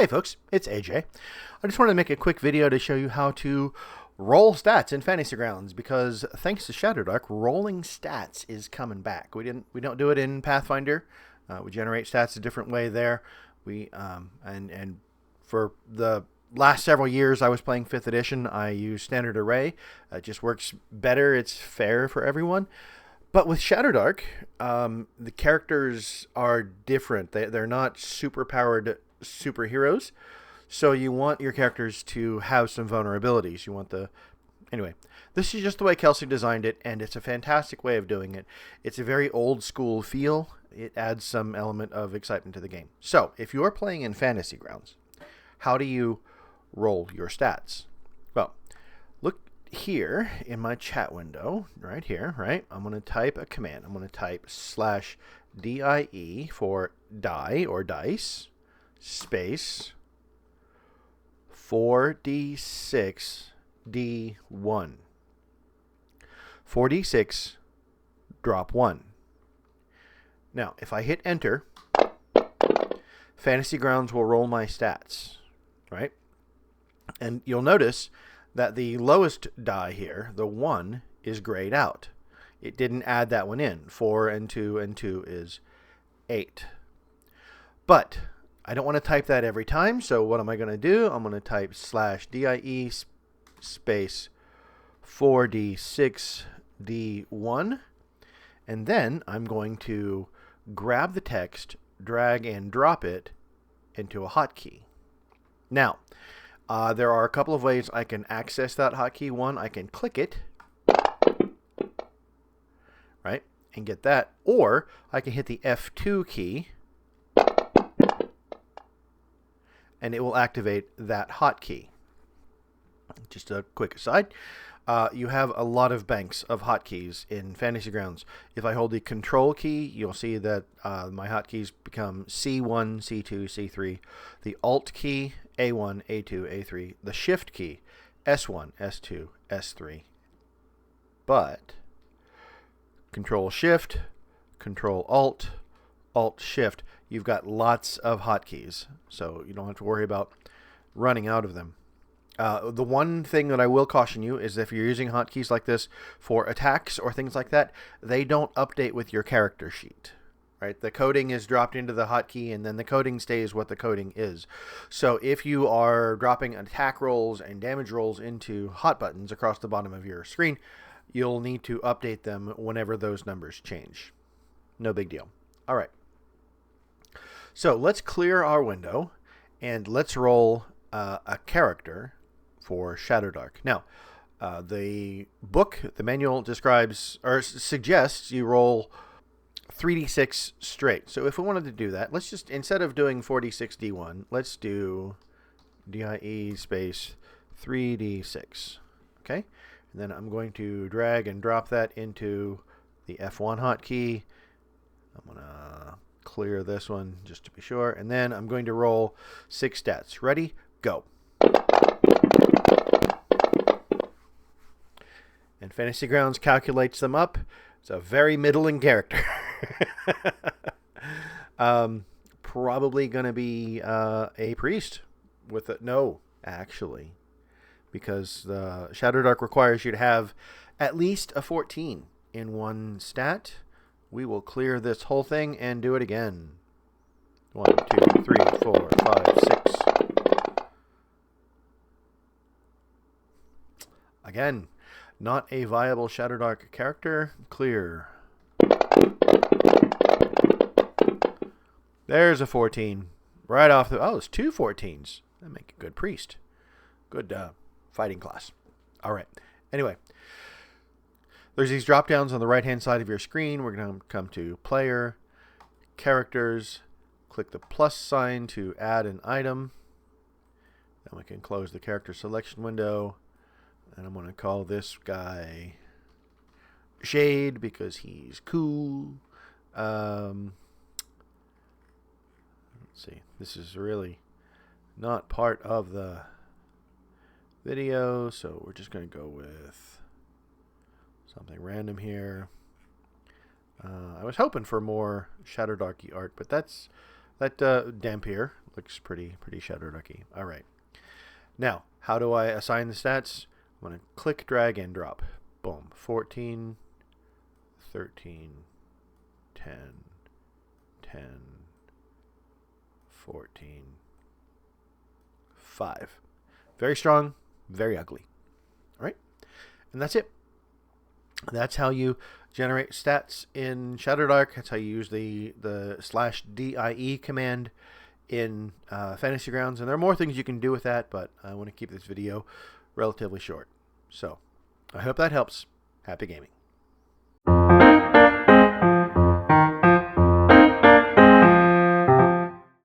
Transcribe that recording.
folks, it's AJ. I just wanted to make a quick video to show you how to roll stats in Fantasy Grounds, because thanks to Shadowdark, rolling stats is coming back. We don't do it in Pathfinder. We generate stats a different way there. And for the last several years I was playing 5th edition, I used standard array. It just works better. It's fair for everyone. But with Shadowdark, the characters are different. They're not super-powered superheroes. So you want your characters to have some vulnerabilities. Anyway, this is just the way Kelsey designed it, and it's a fantastic way of doing it. It's a very old-school feel. It adds some element of excitement to the game. So, if you're playing in Fantasy Grounds, how do you roll your stats? Well, look here in my chat window, right here, right? I'm going to type a command. I'm going to type /DIE for die or dice, space 4d6 d1. 4d6 drop 1. Now, if I hit enter, Fantasy Grounds will roll my stats, right? And you'll notice that the lowest die here, the 1, is grayed out. It didn't add that one in. 4 and 2 and 2 is 8. But I don't want to type that every time, so what am I going to do? I'm going to type /DIE space 4d6 d1, and then I'm going to grab the text, drag and drop it into a hotkey. Now, there are a couple of ways I can access that hotkey. One, I can click it, right, and get that, or I can hit the F2 key, and it will activate that hotkey. Just a quick aside, you have a lot of banks of hotkeys in Fantasy Grounds. If I hold the Control key, you'll see that my hotkeys become C1, C2, C3. The Alt key, A1, A2, A3. The Shift key, S1, S2, S3. But Control Shift, Control Alt, Alt Shift, you've got lots of hotkeys, so you don't have to worry about running out of them. The one thing that I will caution you is if you're using hotkeys like this for attacks or things like that, they don't update with your character sheet, right? The coding is dropped into the hotkey, and then the coding stays what the coding is. So if you are dropping attack rolls and damage rolls into hot buttons across the bottom of your screen, you'll need to update them whenever those numbers change. No big deal. All right. So let's clear our window, and let's roll a character for Shadowdark. Now, the book, the manual describes or suggests you roll 3d6 straight. So if we wanted to do that, let's just, instead of doing 4d6 d1, let's do DIE space 3d6. Okay? And then I'm going to drag and drop that into the F1 hotkey. I'm going to clear this one just to be sure. And then I'm going to roll 6 stats. Ready? Go. And Fantasy Grounds calculates them up. It's a very middling character. Probably going to be a priest with it. No, actually. Because the Shadowdark requires you to have at least a 14 in one stat. We will clear this whole thing and do it again. 1, 2, 3, 4, 5, 6. Again, not a viable Shadowdark character. Clear. There's a 14. Right off the... Oh, it's 2 14s. That make a good priest. Good fighting class. All right. Anyway, there's these drop downs on the right-hand side of your screen. We're going to come to Player, Characters, click the plus sign to add an item. Then we can close the character selection window. And I'm going to call this guy Shade because he's cool. Let's see. This is really not part of the video, so we're just going to go with something random here. I was hoping for more Shadowdarky art, but that Dampier Looks pretty Shadowdarky. All right. Now, how do I assign the stats? I'm going to click, drag, and drop. Boom. 14, 13, 10, 10, 14, 5. Very strong, very ugly. All right. And that's it. That's how you generate stats in Shadowdark. That's how you use the /DIE command in Fantasy Grounds. And there are more things you can do with that, but I want to keep this video relatively short. So I hope that helps. Happy gaming.